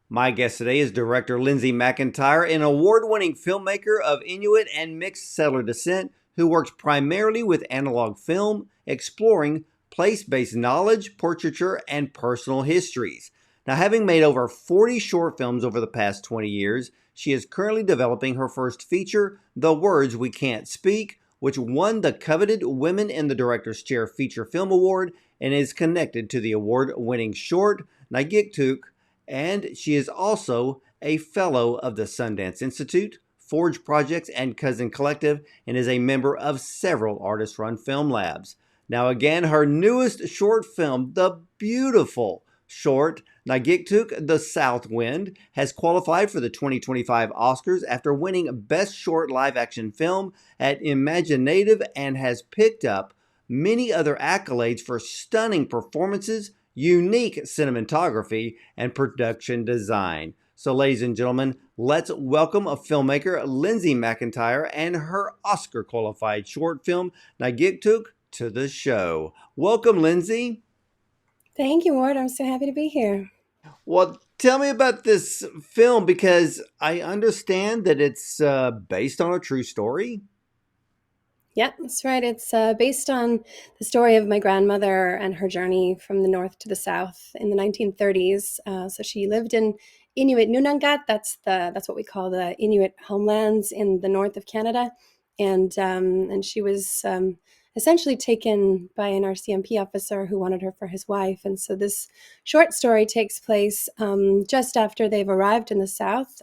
My guest today is director Lindsay McIntyre, an award-winning filmmaker of Inuit and mixed settler descent who works primarily with analog film, exploring place-based knowledge, portraiture, and personal histories. Now, having made over 40 short films over the past 20 years, she is currently developing her first feature, The Words We Can't Speak, which won the coveted Women in the Director's Chair Feature Film Award and is connected to the award-winning short, Nagiktuk, and she is also a fellow of the Sundance Institute, Forge Projects, and Cousin Collective, and is a member of several artist-run film labs. Now again, her newest short film, the beautiful short Nagiktuk, The South Wind, has qualified for the 2025 Oscars after winning Best Short Live Action Film at Imaginative and has picked up many other accolades for stunning performances, unique cinematography, and production design. So ladies and gentlemen, let's welcome a filmmaker, Lindsay McIntyre, and her Oscar-qualified short film, Nagiktuk, to the show. Welcome, Lindsay. Thank you, Ward. I'm so happy to be here. Well, tell me about this film because I understand that it's based on a true story. Yeah, that's right. It's based on the story of my grandmother and her journey from the north to the south in the 1930s. So she lived in Inuit Nunavut. That's what we call the Inuit homelands in the north of Canada, and she was essentially taken by an RCMP officer who wanted her for his wife. And so this short story takes place just after they've arrived in the south.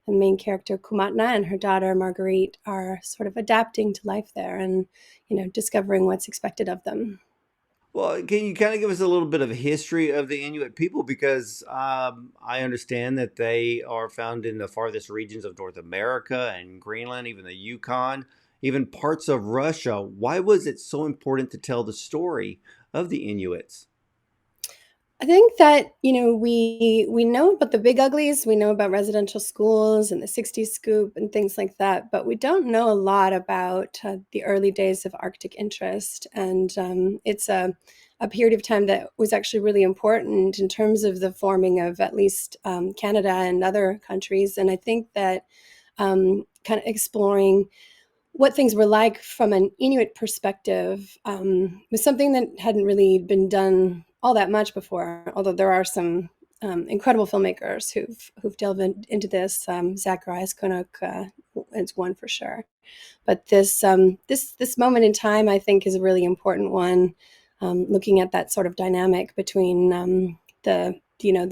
The main character Kumatna and her daughter Marguerite are sort of adapting to life there and, discovering what's expected of them. Well, can you kind of give us a little bit of a history of the Inuit people? Because I understand that they are found in the farthest regions of North America and Greenland, even the Yukon, even parts of Russia. Why was it so important to tell the story of the Inuits? I think that, we know about the big uglies, we know about residential schools and the 60s scoop and things like that, but we don't know a lot about the early days of Arctic interest. And it's a period of time that was actually really important in terms of the forming of at least Canada and other countries. And I think that kind of exploring what things were like from an Inuit perspective was something that hadn't really been done all that much before. Although there are some incredible filmmakers who've delved into this. Zacharias Kunuk is one for sure. But this moment in time, I think, is a really important one. Looking at that sort of dynamic between the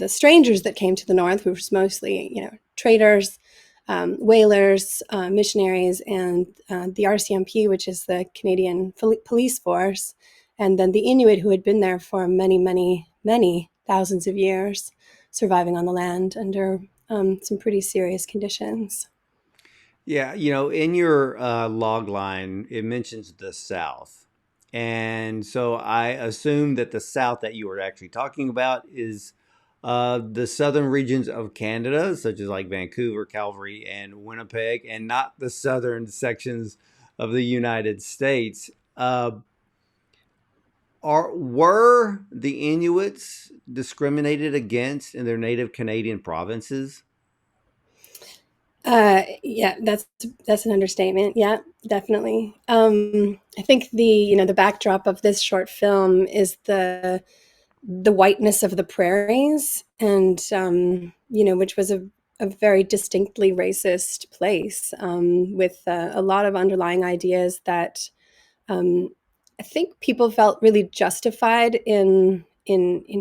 strangers that came to the north, which was mostly traders, whalers, missionaries, and the RCMP, which is the Canadian police force, and then the Inuit who had been there for many, many, many thousands of years, surviving on the land under some pretty serious conditions. Yeah, in your log line, it mentions the South. And so I assume that the South that you were actually talking about is the southern regions of Canada, such as like Vancouver, Calgary, and Winnipeg, and not the southern sections of the United States. Were the Inuits discriminated against in their native Canadian provinces? Yeah, that's an understatement. Yeah, definitely. I think the backdrop of this short film is the whiteness of the prairies, and which was a very distinctly racist place with a lot of underlying ideas that I think people felt really justified in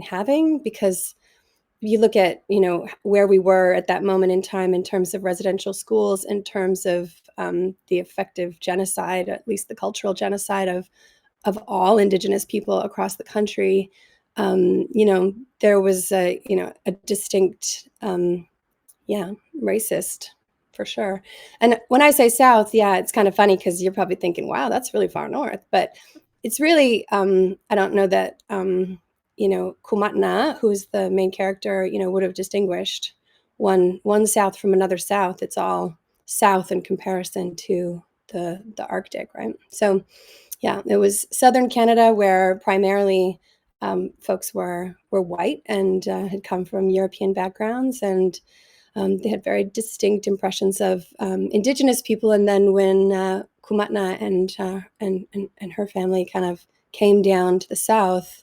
having, because you look at where we were at that moment in time in terms of residential schools, in terms of the effective genocide, at least the cultural genocide of all Indigenous people across the country. There was a distinct, racist for sure. And when I say South, yeah, it's kind of funny because you're probably thinking, wow, that's really far north. But it's really, I don't know that Kumatna, who's the main character, would have distinguished one South from another South. It's all South in comparison to the Arctic, right? So yeah, it was southern Canada where primarily folks were white and had come from European backgrounds, and they had very distinct impressions of Indigenous people. And then when Kumatna and her family kind of came down to the south,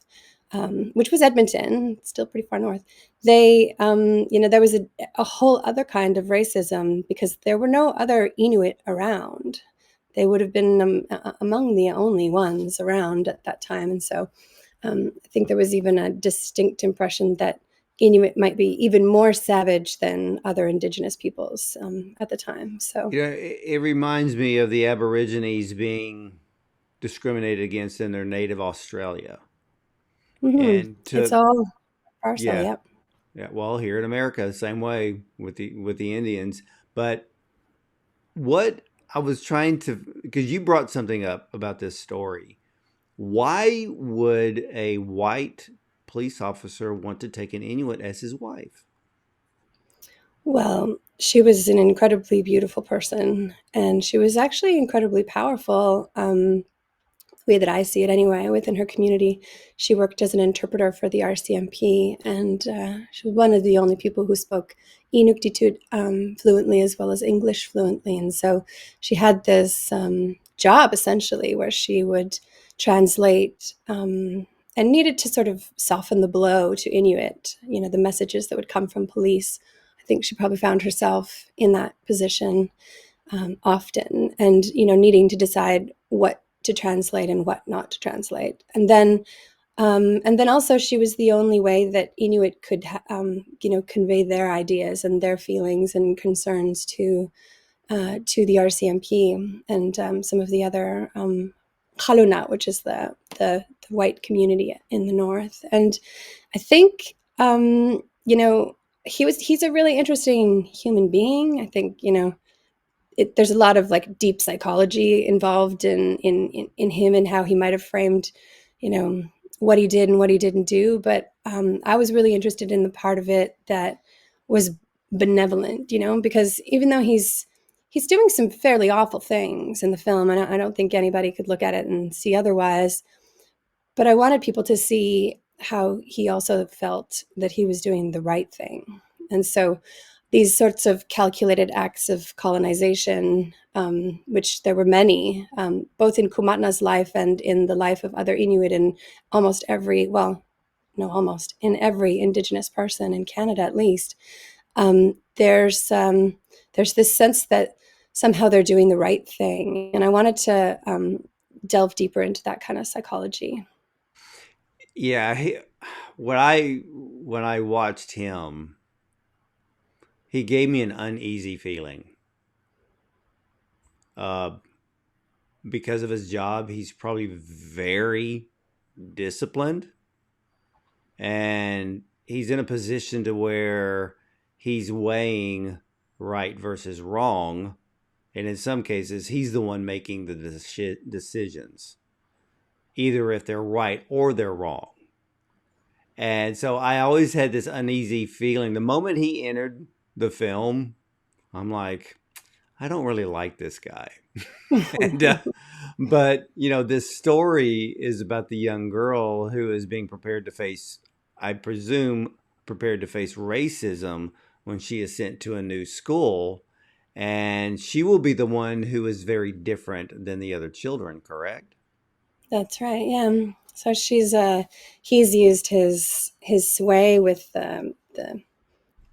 which was Edmonton, still pretty far north, there was a whole other kind of racism because there were no other Inuit around. They would have been among the only ones around at that time. And so I think there was even a distinct impression that Inuit might be even more savage than other Indigenous peoples at the time. So, It reminds me of the Aborigines being discriminated against in their native Australia. And it's to all partial. yeah, Yep. yeah, well, here in America, the same way with the Indians. But what I was trying to, because you brought something up about this story. Why would a white police officer want to take an Inuit as his wife? Well, she was an incredibly beautiful person, and she was actually incredibly powerful. The way that I see it anyway, within her community. She worked as an interpreter for the RCMP, and she was one of the only people who spoke Inuktitut fluently as well as English fluently. And so she had this job essentially where she would translate and needed to sort of soften the blow to Inuit, the messages that would come from police. I think she probably found herself in that position often, and needing to decide what to translate and what not to translate. And then also she was the only way that Inuit could convey their ideas and their feelings and concerns to the RCMP and some of the other Haluna, which is the white community in the north. And I think he's a really interesting human being. I think there's a lot of like deep psychology involved in him and how he might have framed, you know, what he did and what he didn't do. But I was really interested in the part of it that was benevolent, because even though he's doing some fairly awful things in the film, and I don't think anybody could look at it and see otherwise. But I wanted people to see how he also felt that he was doing the right thing. And so these sorts of calculated acts of colonization, which there were many, both in Kumatna's life and in the life of other Inuit in almost every, well, no, almost in every Indigenous person in Canada, at least, there's this sense that somehow they're doing the right thing. And I wanted to delve deeper into that kind of psychology. Yeah, when I watched him, he gave me an uneasy feeling. Uh, because of his job, he's probably very disciplined, and he's in a position to where he's weighing right versus wrong, and in some cases, he's the one making the decisions, either if they're right or they're wrong. And so I always had this uneasy feeling. The moment he entered the film, I'm like, I don't really like this guy. and But this story is about the young girl who is being prepared to face, I presume, prepared to face racism when she is sent to a new school, and she will be the one who is very different than the other children, correct? That's right. Yeah. So he's used his sway with the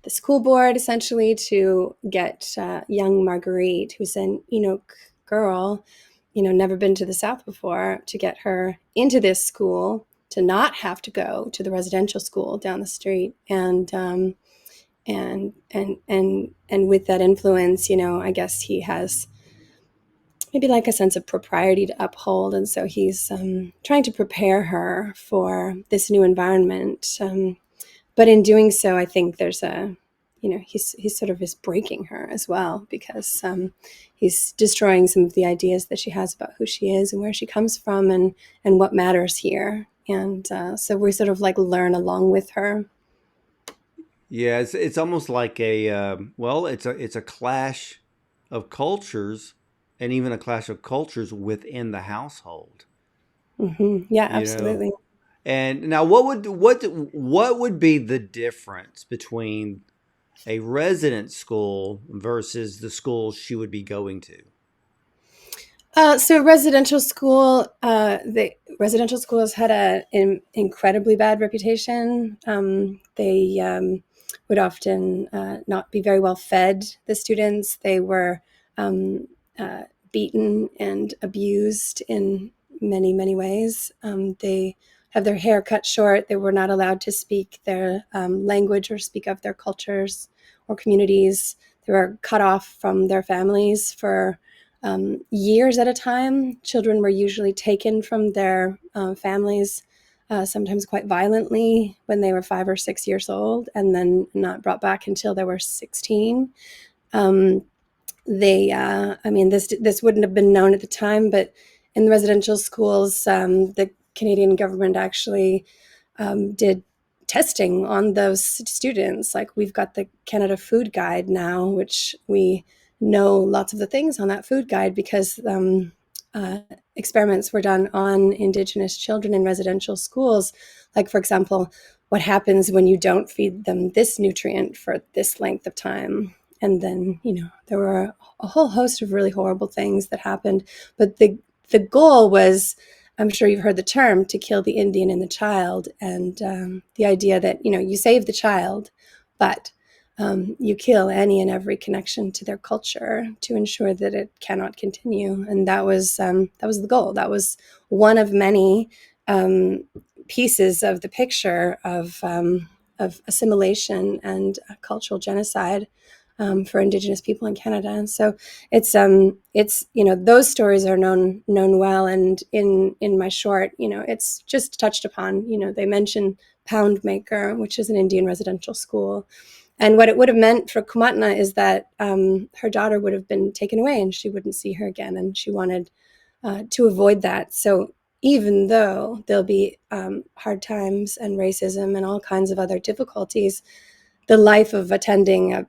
school board essentially to get young Marguerite, who's an Inuk girl, never been to the South before, to get her into this school to not have to go to the residential school down the street. And with that influence, I guess he has maybe like a sense of propriety to uphold, and so he's trying to prepare her for this new environment. But in doing so, I think there's he's sort of is breaking her as well, because he's destroying some of the ideas that she has about who she is and where she comes from and what matters here. And so we sort of like learn along with her. Yeah, it's almost like a well, it's a clash of cultures, and even a clash of cultures within the household. Yeah, You know, absolutely. and now what would be the difference between a resident school versus the school she would be going to? So residential school, the residential schools had an incredibly bad reputation. They would often not be very well fed. The students, they were um, uh, beaten and abused in many ways. They have their hair cut short. They were not allowed to speak their language or speak of their cultures or communities. They were cut off from their families for years at a time. Children were usually taken from their families, sometimes quite violently, when they were 5 or 6 years old, and then not brought back until they were 16. Um, I mean, this wouldn't have been known at the time, but in the residential schools, the Canadian government actually did testing on those students. Like we've got the Canada Food Guide now, which we know lots of the things on that food guide because uh, experiments were done on Indigenous children in residential schools. Like, for example, what happens when you don't feed them this nutrient for this length of time? And then, there were a whole host of really horrible things that happened. But the goal was, I'm sure you've heard the term, to kill the Indian in the child, and the idea that you save the child, but you kill any and every connection to their culture to ensure that it cannot continue. And that was the goal. That was one of many pieces of the picture of assimilation and cultural genocide for Indigenous people in Canada. And so it's those stories are known well, and in my short, it's just touched upon. They mention Poundmaker, which is an Indian residential school, and what it would have meant for Kumatna is that her daughter would have been taken away and she wouldn't see her again, and she wanted to avoid that. So even though there'll be hard times and racism and all kinds of other difficulties, the life of attending of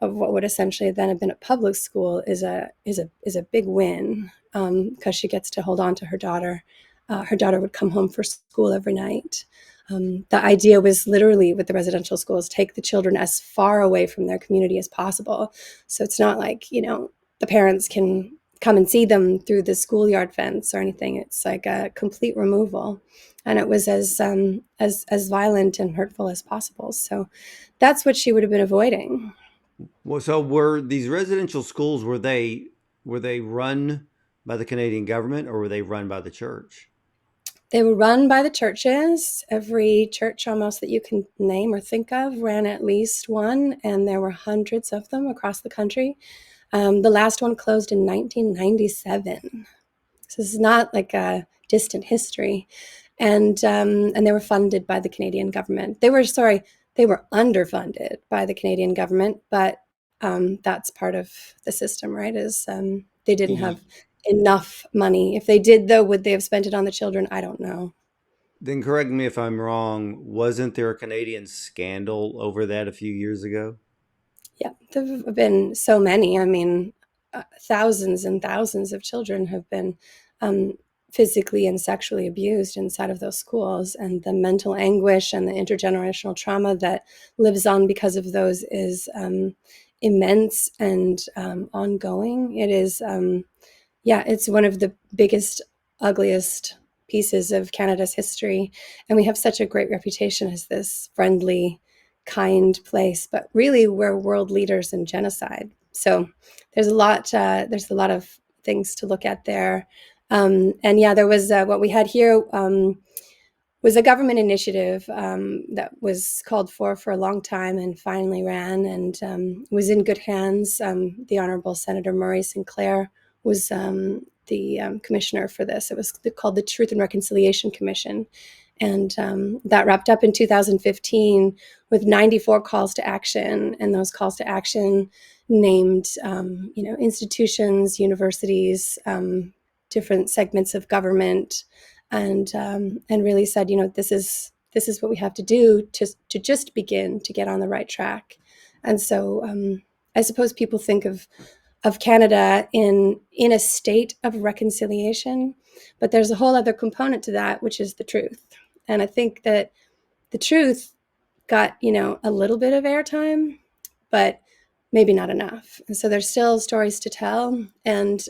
what would essentially then have been a public school is a big win, because she gets to hold on to her daughter. Her daughter would come home for school every night. The idea was literally with the residential schools, take the children as far away from their community as possible. So it's not like the parents can come and see them through the schoolyard fence or anything. It's like a complete removal, and it was as violent and hurtful as possible. So that's what she would have been avoiding. Well, so were these residential schools, were they run by the Canadian government, or were they run by the church? They were run by the churches. Every church almost that you can name or think of ran at least one, and there were hundreds of them across the country. The last one closed in 1997. So this is not like a distant history. And they were funded by the Canadian government. They were underfunded by the Canadian government, but that's part of the system, right? Is they didn't have enough money. If they did, though, would they have spent it on the children? I don't know. Then correct me if I'm wrong. Wasn't there a Canadian scandal over that a few years ago? Yeah, there have been so many. I mean, thousands and thousands of children have been um, physically and sexually abused inside of those schools, and the mental anguish and the intergenerational trauma that lives on because of those is immense and ongoing. It is, yeah, it's one of the biggest, ugliest pieces of Canada's history, and we have such a great reputation as this friendly, kind place, but really we're world leaders in genocide. So there's a lot of things to look at there. And yeah, there was what we had here was a government initiative that was called for a long time and finally ran, and was in good hands. The Honorable Senator Murray Sinclair was the commissioner for this. It was called the Truth and Reconciliation Commission, and that wrapped up in 2015 with 94 calls to action, and those calls to action named institutions, universities, different segments of government, and really said, this is what we have to do to just begin to get on the right track. And so I suppose people think of Canada in a state of reconciliation, but there's a whole other component to that, which is the truth. And I think that the truth got, a little bit of airtime, but maybe not enough. And so there's still stories to tell. And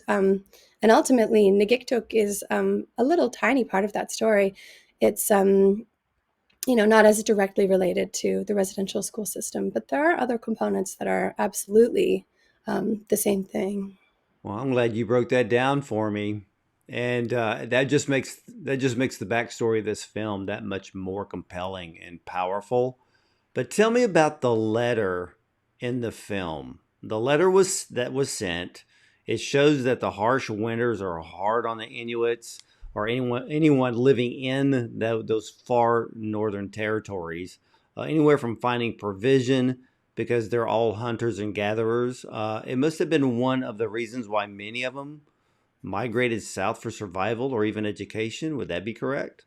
ultimately, Nagiktuk is a little tiny part of that story. It's, not as directly related to the residential school system, but there are other components that are absolutely the same thing. Well, I'm glad you broke that down for me, and that just makes the backstory of this film that much more compelling and powerful. But tell me about the letter in the film. The letter was sent. It shows that the harsh winters are hard on the Inuits or anyone living in those far northern territories. Anywhere from finding provision because they're all hunters and gatherers. It must have been one of the reasons why many of them migrated south for survival or even education. Would that be correct?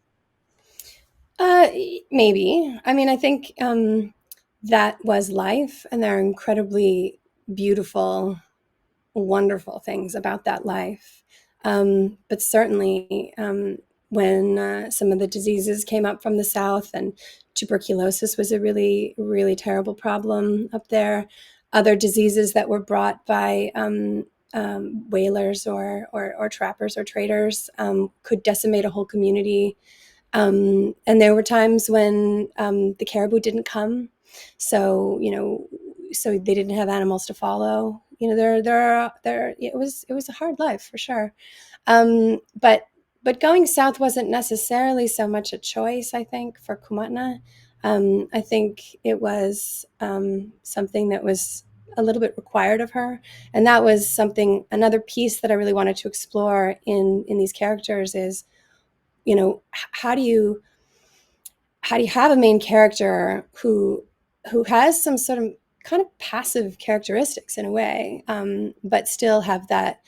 Uh, Maybe. I mean, I think that was life, and there are incredibly beautiful, wonderful things about that life. But certainly, when some of the diseases came up from the south, and tuberculosis was a really, really terrible problem up there, other diseases that were brought by whalers or trappers or traders could decimate a whole community. And there were times when the caribou didn't come, so so they didn't have animals to follow. It was a hard life for sure. But going south wasn't necessarily so much a choice. I think for Kumatna, I think it was something that was a little bit required of her, and that was another piece that I really wanted to explore in these characters is how do you have a main character who has some sort of kind of passive characteristics in a way, but still have that,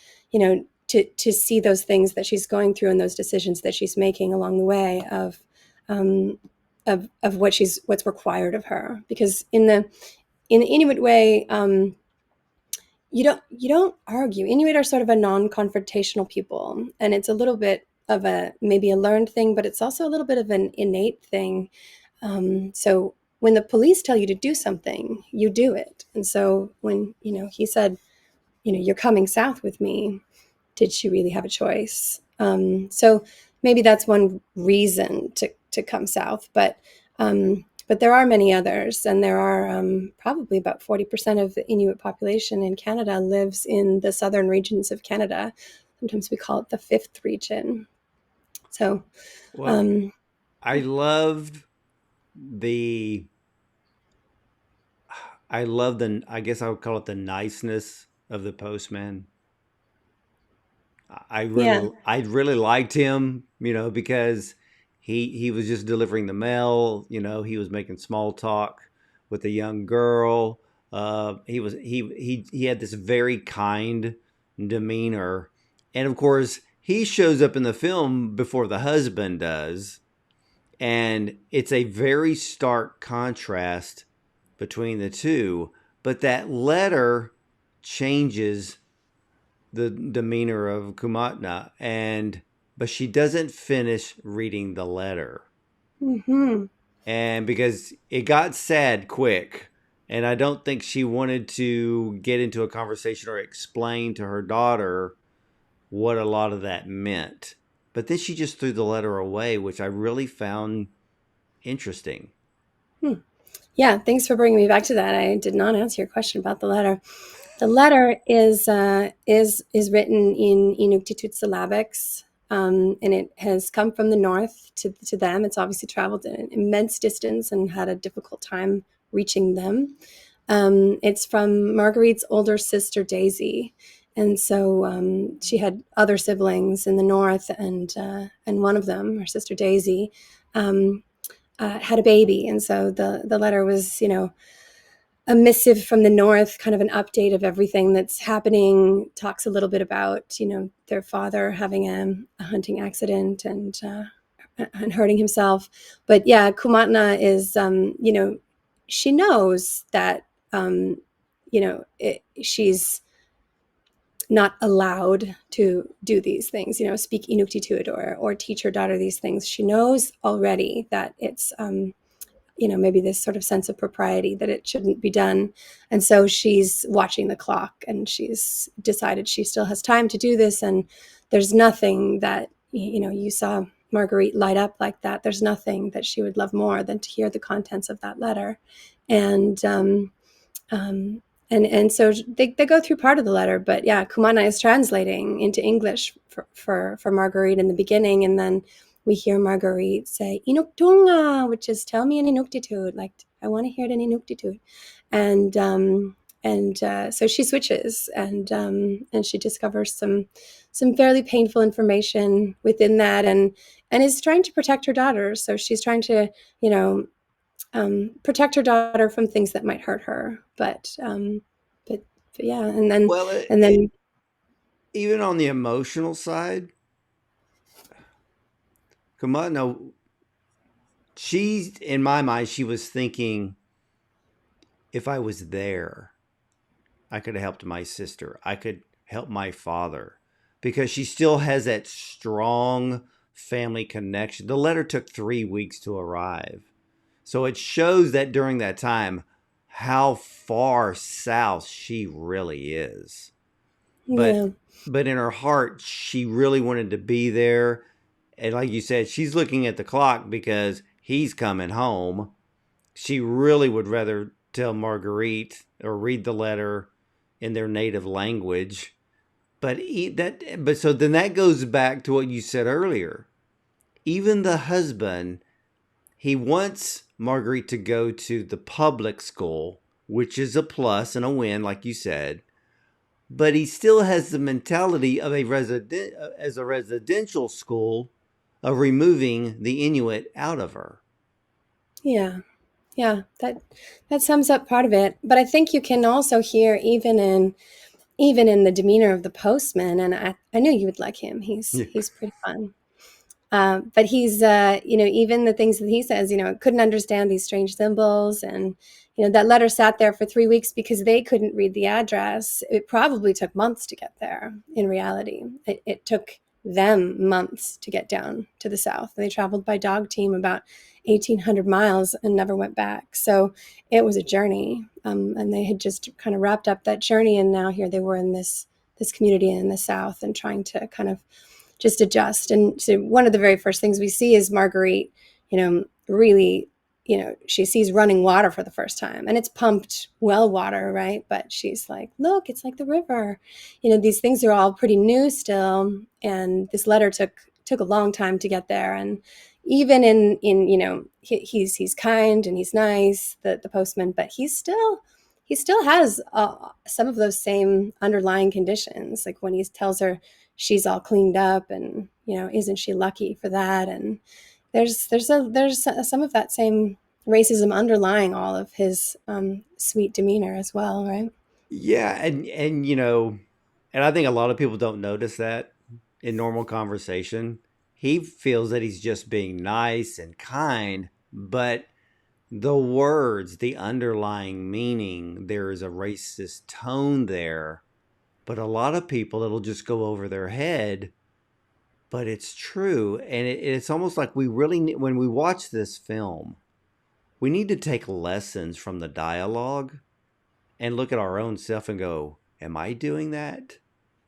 to see those things that she's going through and those decisions that she's making along the way um, of what's required of her. Because in the Inuit way, you don't argue. Inuit are sort of a non-confrontational people, and it's a little bit of a maybe a learned thing, but it's also a little bit of an innate thing. So when the police tell you to do something, you do it. And so when he said, you're coming south with me, did she really have a choice? So maybe that's one reason to come south, but there are many others, and there are probably about 40% of the Inuit population in Canada lives in the southern regions of Canada. Sometimes we call it the fifth region. So, Well, um, I loved the I guess I would call it the niceness of the postman. yeah. I really liked him, because he was just delivering the mail. He was making small talk with a young girl. He had this very kind demeanor, and of course he shows up in the film before the husband does, and it's a very stark contrast between the two. But that letter changes the demeanor of Kumatna, and but she doesn't finish reading the letter, Hmm. and because it got sad quick, and I don't think she wanted to get into a conversation or explain to her daughter what a lot of that meant. But then she just threw the letter away, which I really found interesting. Hmm. Yeah, thanks for bringing me back to that. I did not answer your question about the letter. The letter is written in Inuktitut syllabics, and it has come from the north to them. It's obviously traveled an immense distance and had a difficult time reaching them. It's from Marguerite's older sister Daisy, and so she had other siblings in the north, and one of them, her sister Daisy, um, had a baby, and so the letter was a missive from the north, kind of an update of everything that's happening. Talks a little bit about, their father having a hunting accident and hurting himself. But yeah, Kumatna is, she knows that, she's not allowed to do these things, speak Inuktitut or teach her daughter these things. She knows already that it's, maybe this sort of sense of propriety that it shouldn't be done. And so she's watching the clock and she's decided she still has time to do this. And there's nothing that, you saw Marguerite light up like that. There's nothing that she would love more than to hear the contents of that letter. And, um, and so they go through part of the letter, but yeah, Kumana is translating into English for Marguerite in the beginning, and then we hear Marguerite say Inuktunga, which is tell me in Inuktitut, like I want to hear it in Inuktitut, and so she switches, and she discovers some fairly painful information within that, and is trying to protect her daughter. So she's trying to, protect her daughter from things that might hurt her. But yeah, and then Well, and then even on the emotional side, Kumatna, she, in my mind, she was thinking, if I was there, I could have helped my sister. I could help my father because she still has that strong family connection. The letter took 3 weeks to arrive. So it shows that during that time, how far south she really is. But yeah, but in her heart, she really wanted to be there. And like you said, she's looking at the clock because he's coming home. She really would rather tell Marguerite or read the letter in their native language. But so then that goes back to what you said earlier. Even the husband, he wants Marguerite to go to the public school, which is a plus and a win, like you said. But he still has the mentality of as a residential school of removing the Inuit out of her. yeah, yeah. That sums up part of it. But I think you can also hear even in the demeanor of the postman, and I knew you would like him. He's Yeah. he's pretty fun. But he's, even the things that he says, couldn't understand these strange symbols. And, that letter sat there for 3 weeks because they couldn't read the address. It probably took months to get there in reality. It took them months to get down to the south. They traveled by dog team about 1,800 miles and never went back. So it was a journey. And they had just kind of wrapped up that journey. And now here they were in this community in the south and trying to kind of just adjust. And so one of the very first things we see is Marguerite, really, she sees running water for the first time, and it's pumped well water, right? But she's like, look, it's like the river. These things are all pretty new still, and this letter took a long time to get there. And even in he's kind and he's nice, the postman, but he still has some of those same underlying conditions. Like when he tells her she's all cleaned up, and isn't she lucky for that? And there's some of that same racism underlying all of his sweet demeanor as well, right? Yeah, and and I think a lot of people don't notice that in normal conversation. He feels that he's just being nice and kind, but the words, the underlying meaning, there is a racist tone there. But a lot of people, it'll just go over their head. But it's true, and it's almost like we really need, when we watch this film, we need to take lessons from the dialogue and look at our own self and go, am I doing that?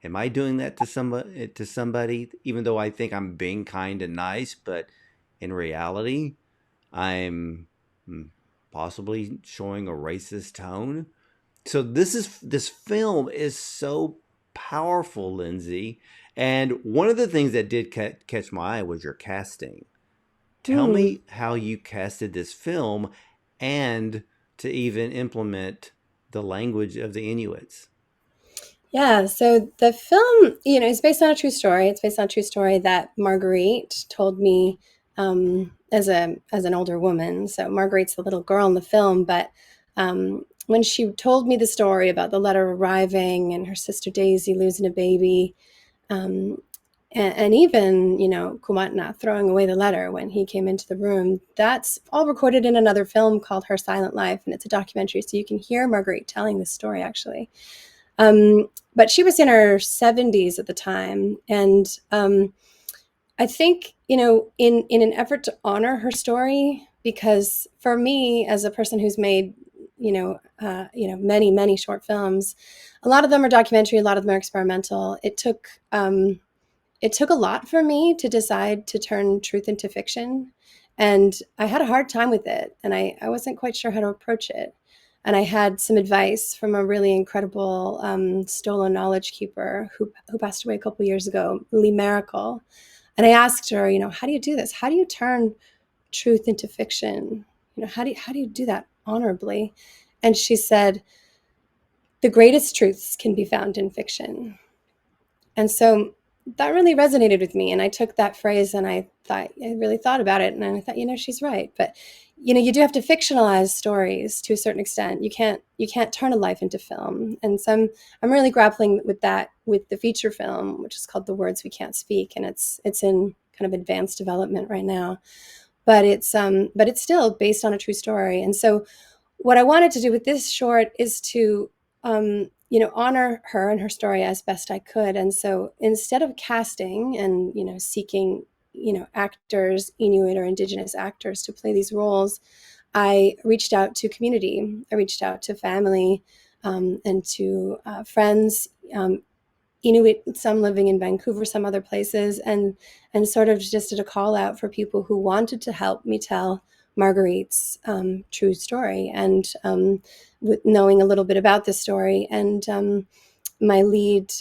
Am I doing that to somebody even though I think I'm being kind and nice, but in reality I'm possibly showing a racist tone? So this film is so powerful, Lindsay. And one of the things that did catch my eye was your casting. Tell Hmm. me how you casted this film and to even implement the language of the Inuits. Yeah, so the film, is based on a true story. It's based on a true story that Marguerite told me as an older woman. So Marguerite's the little girl in the film, but When she told me the story about the letter arriving and her sister Daisy losing a baby, um, and even, Kumatna throwing away the letter when he came into the room, that's all recorded in another film called Her Silent Life, and it's a documentary, so you can hear Marguerite telling this story, actually. But she was in her 70s at the time, and I think, in an effort to honor her story, because for me, as a person who's made, many short films, a lot of them are documentary, a lot of them are experimental. It took a lot for me to decide to turn truth into fiction. And I had a hard time with it. And I wasn't quite sure how to approach it. And I had some advice from a really incredible stolen knowledge keeper who passed away a couple years ago, Lee Miracle. And I asked her, how do you do this? How do you turn truth into fiction? How do you do that honorably? And she said, the greatest truths can be found in fiction. And so that really resonated with me. And I took that phrase and I really thought about it. And I thought, she's right. But, you do have to fictionalize stories to a certain extent. You can't turn a life into film. And so I'm really grappling with that with the feature film, which is called The Words We Can't Speak. And it's in kind of advanced development right now. But it's still based on a true story. And so what I wanted to do with this short is to honor her and her story as best I could. And so instead of casting and seeking actors, Inuit or Indigenous actors to play these roles, I reached out to community. I reached out to family and to friends. Inuit, some living in Vancouver, some other places, and sort of just did a call out for people who wanted to help me tell Marguerite's true story, and with knowing a little bit about the story. And my lead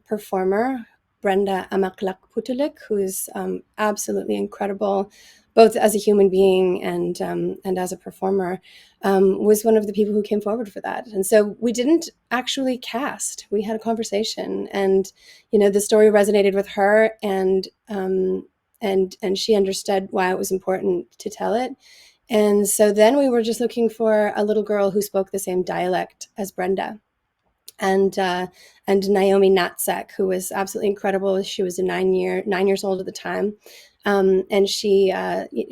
performer, Brenda Amaklak Putulik, who is absolutely incredible, both as a human being and as a performer, was one of the people who came forward for that. And so we didn't actually cast. We had a conversation, and the story resonated with her, and she understood why it was important to tell it. And so then we were just looking for a little girl who spoke the same dialect as Brenda, and Naomi Natsek, who was absolutely incredible. She was 9 years old at the time, and she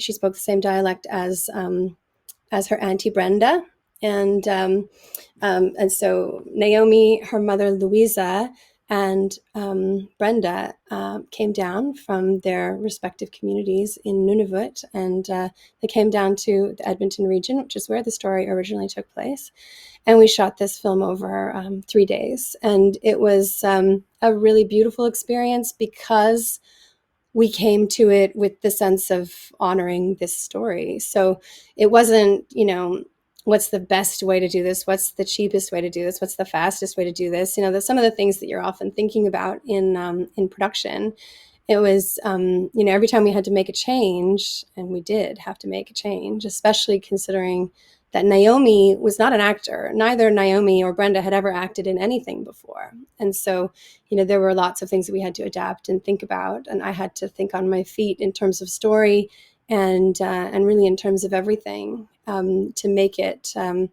spoke the same dialect as her auntie Brenda, and so Naomi, her mother Louisa, and Brenda came down from their respective communities in Nunavut, and they came down to the Edmonton region, which is where the story originally took place. And we shot this film over 3 days. And it was a really beautiful experience because we came to it with the sense of honoring this story. So it wasn't, what's the best way to do this? What's the cheapest way to do this? What's the fastest way to do this? Some of the things that you're often thinking about in production. It was, every time we had to make a change, and we did have to make a change, especially considering that Naomi was not an actor. Neither Naomi or Brenda had ever acted in anything before. And so, there were lots of things that we had to adapt and think about. And I had to think on my feet in terms of story and really in terms of everything to make it an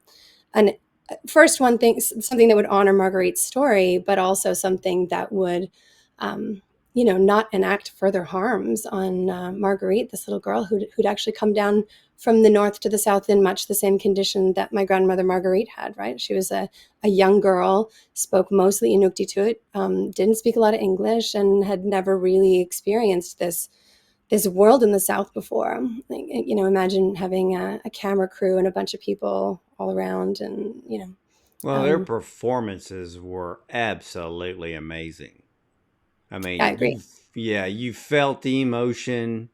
first one thing, something that would honor Marguerite's story, but also something that would not enact further harms on Marguerite, this little girl who'd actually come down from the north to the south in much the same condition that my grandmother Marguerite had, right? She was a young girl, spoke mostly Inuktitut, didn't speak a lot of English, and had never really experienced this world in the South before. Imagine having a camera crew and a bunch of people all around, and Well, their performances were absolutely amazing. I I mean, agree. you felt the emotion,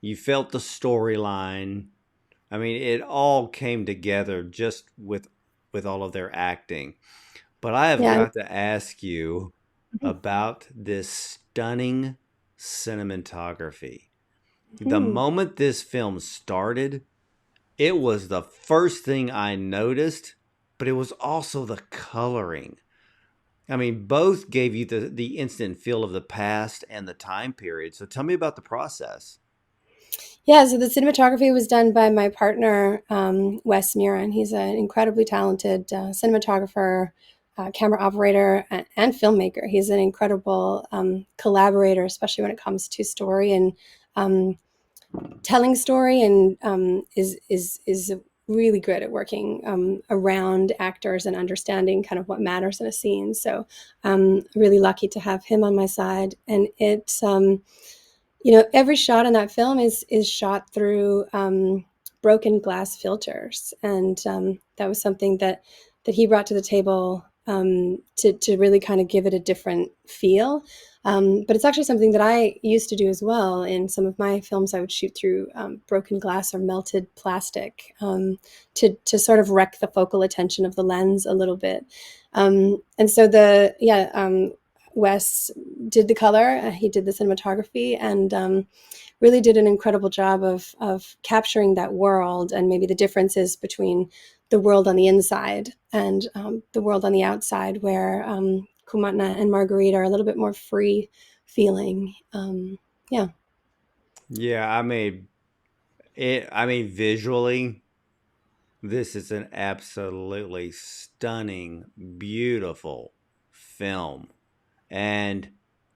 you felt the storyline. I mean, it all came together just with all of their acting. But I have Yeah. got to ask you about this stunning cinematography. The Mhm. moment this film started, it was the first thing I noticed, but it was also the coloring. I mean, both gave you the instant feel of the past and the time period. So tell me about the process. Yeah, so the cinematography was done by my partner, Wes Murin. He's an incredibly talented cinematographer, camera operator, and filmmaker. He's an incredible collaborator, especially when it comes to story and um, telling story, and is really good at working around actors and understanding kind of what matters in a scene. So really lucky to have him on my side, and every shot in that film is shot through broken glass filters, and that was something that he brought to the table to really kind of give it a different feel. But it's actually something that I used to do as well. In some of my films, I would shoot through broken glass or melted plastic to sort of wreck the focal attention of the lens a little bit. And so Wes did the color, he did the cinematography, and really did an incredible job of capturing that world and maybe the differences between the world on the inside and the world on the outside, where Kumatna and Marguerite are a little bit more free feeling. Yeah. Yeah, I mean visually, this is an absolutely stunning, beautiful film. And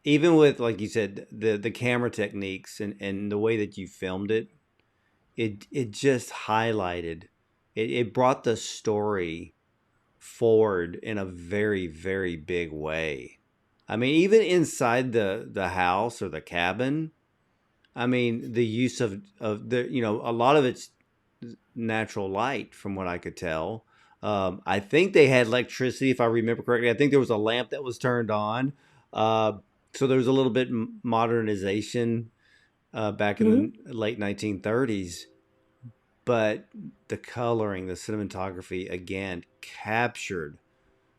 even with, like you said, the camera techniques and the way that you filmed it, it just highlighted it brought the story forward in a very, very big way. I mean, even inside the house or the cabin, I mean, the use of the a lot of it's natural light, from what I could tell. I think they had electricity, if I remember correctly. I think there was a lamp that was turned on, uh, so there was a little bit modernization back in Mhm. the late 1930s. But the coloring, the cinematography, again captured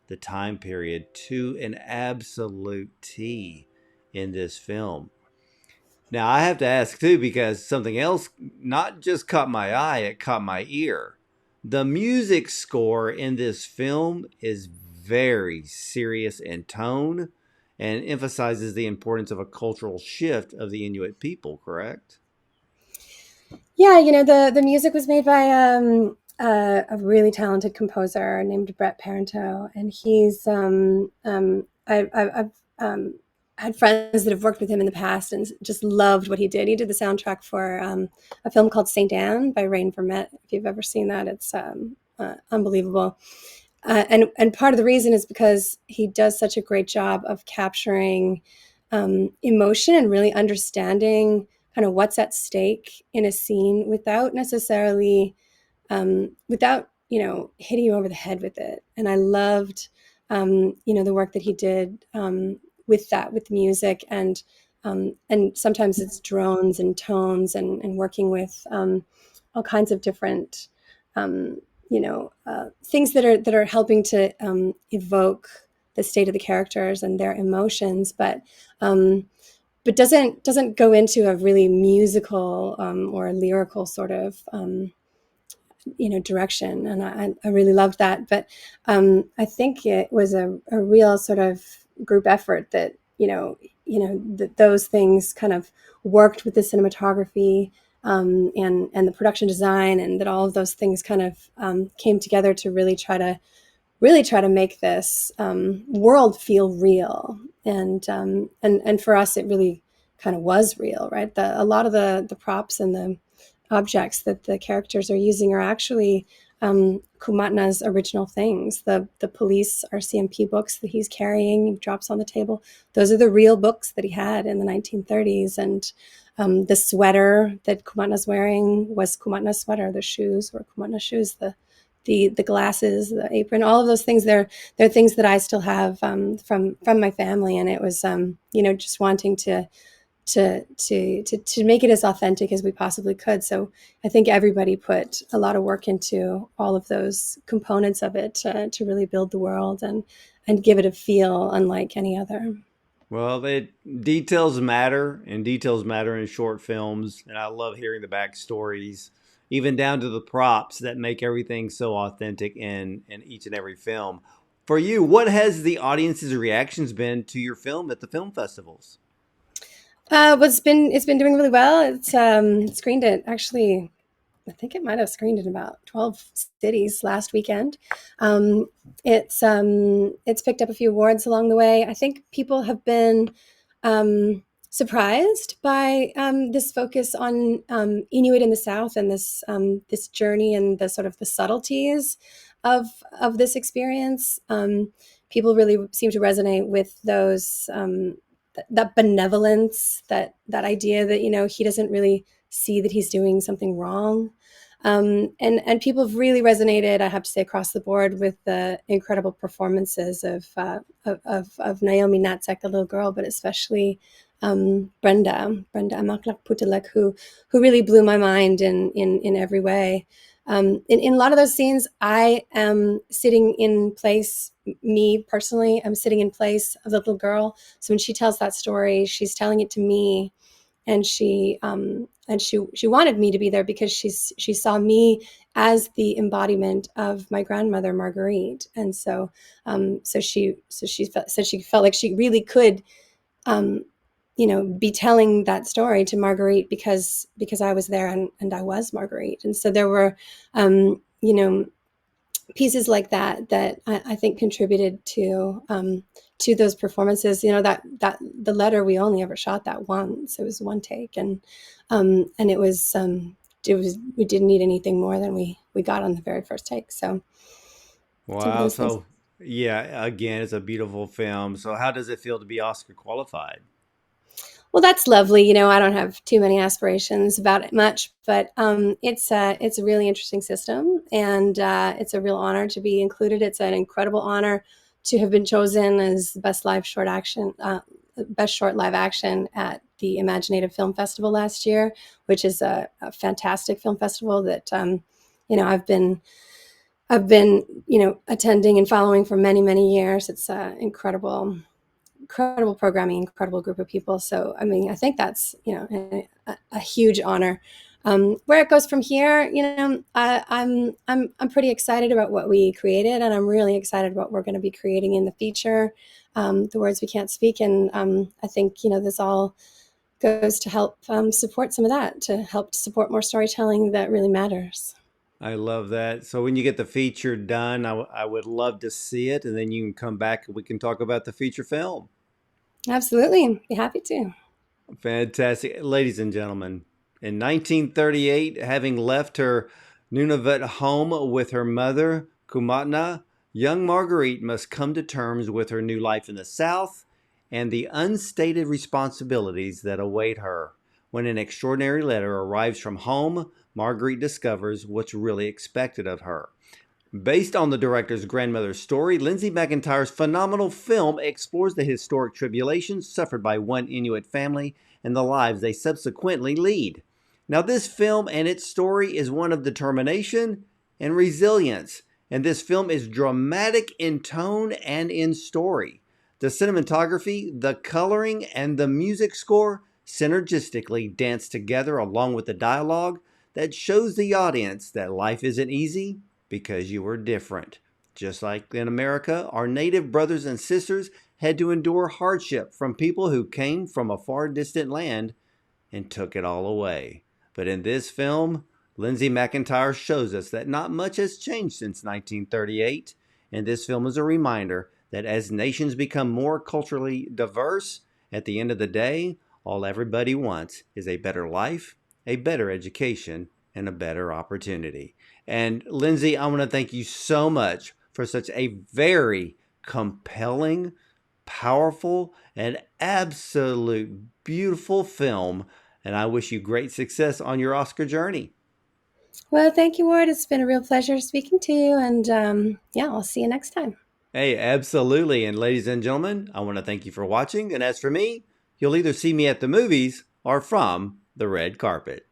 the time period to an absolute T in this film. Now I have to ask too, because something else not just caught my eye, it caught my ear. The music score in this film is very serious in tone and emphasizes the importance of a cultural shift of the Inuit people, correct? Yeah, the music was made by a really talented composer named Brett Parenteau, and I've had friends that have worked with him in the past and just loved what he did. He did the soundtrack for a film called Saint Anne by Rain Vermette. If you've ever seen that, it's unbelievable. And part of the reason is because he does such a great job of capturing emotion and really understanding kind of what's at stake in a scene without necessarily without hitting you over the head with it. And I loved the work that he did with that, with music, and sometimes it's drones and tones, and working with all kinds of different things that are helping to evoke the state of the characters and their emotions, um, but doesn't go into a really musical or lyrical sort of direction. And I really loved that. But I think it was a real sort of group effort that that those things kind of worked with the cinematography and the production design, and that all of those things kind of came together to really try to make this world feel real. And for us, it really kind of was real, right? A lot of the props and the objects that the characters are using are actually Kumatna's original things. The police RCMP books that he's carrying, he drops on the table. Those are the real books that he had in the 1930s. And the sweater that Kumatna's wearing was Kumatna's sweater. The shoes were Kumatna's shoes. The glasses, the apron, all of those things. They're things that I still have from my family, and it was just wanting to make it as authentic as we possibly could. So I think everybody put a lot of work into all of those components of it to really build the world and give it a feel unlike any other. Well, details matter, and details matter in short films. And I love hearing the backstories, even down to the props that make everything so authentic in each and every film. For you, what has the audience's reactions been to your film at the film festivals? Well, it's been doing really well. It's screened it actually. I think it might have screened in about 12 cities last weekend. Um, it's picked up a few awards along the way. I think people have been surprised by this focus on Inuit in the South and this journey and the sort of the subtleties of of this experience. People really seem to resonate with those that benevolence, that idea that he doesn't really see that he's doing something wrong. And people have really resonated, I have to say, across the board with the incredible performances of Naomi Natzek, the little girl, but especially Brenda Amaklak Putalek, who really blew my mind in every way. In a lot of those scenes, I am sitting in place. Me personally, I'm sitting in place of the little girl. So when she tells that story, she's telling it to me, and she wanted me to be there because she saw me as the embodiment of my grandmother Marguerite, and she felt like she really could um, be telling that story to Marguerite because I was there, and I was Marguerite, and so there were pieces like that I think contributed to those performances. That the letter, we only ever shot that once. It was one take, and it was we didn't need anything more than we got on the very first take. So some of Wow. those things. So, yeah, again, it's a beautiful film. So, how does it feel to be Oscar qualified? Well, that's lovely. I don't have too many aspirations about it much, but it's a really interesting system, and it's a real honor to be included. It's an incredible honor to have been chosen as best short live action at the Imaginative Film Festival last year, which is a fantastic film festival that I've been attending and following for many many years. It's incredible programming, incredible group of people. So, I mean, I think that's a huge honor. Where it goes from here, I'm pretty excited about what we created, and I'm really excited about what we're going to be creating in the future. The words we can't speak, and I think this all goes to help support some of that, to help support more storytelling that really matters. I love that. So, when you get the feature done, I would love to see it, and then you can come back and we can talk about the feature film. Absolutely, be happy to. Fantastic. Ladies and gentlemen, in 1938, having left her Nunavut home with her mother, Kumatna, young Marguerite must come to terms with her new life in the South and the unstated responsibilities that await her. When an extraordinary letter arrives from home, Marguerite discovers what's really expected of her. Based on the director's grandmother's story, Lindsay McIntyre's phenomenal film explores the historic tribulations suffered by one Inuit family and the lives they subsequently lead. Now, this film and its story is one of determination and resilience, and this film is dramatic in tone and in story. The cinematography, the coloring, and the music score synergistically dance together along with the dialogue that shows the audience that life isn't easy because you were different. Just like in America, our native brothers and sisters had to endure hardship from people who came from a far distant land and took it all away. But in this film, Lindsay McIntyre shows us that not much has changed since 1938, and this film is a reminder that as nations become more culturally diverse, at the end of the day, all everybody wants is a better life, a better education, and a better opportunity. And Lindsay, I want to thank you so much for such a very compelling, powerful, and absolute beautiful film. And I wish you great success on your Oscar journey. Well, thank you, Ward. It's been a real pleasure speaking to you, and yeah, I'll see you next time. Hey, absolutely. And ladies and gentlemen, I want to thank you for watching. And as for me, you'll either see me at the movies or from the red carpet.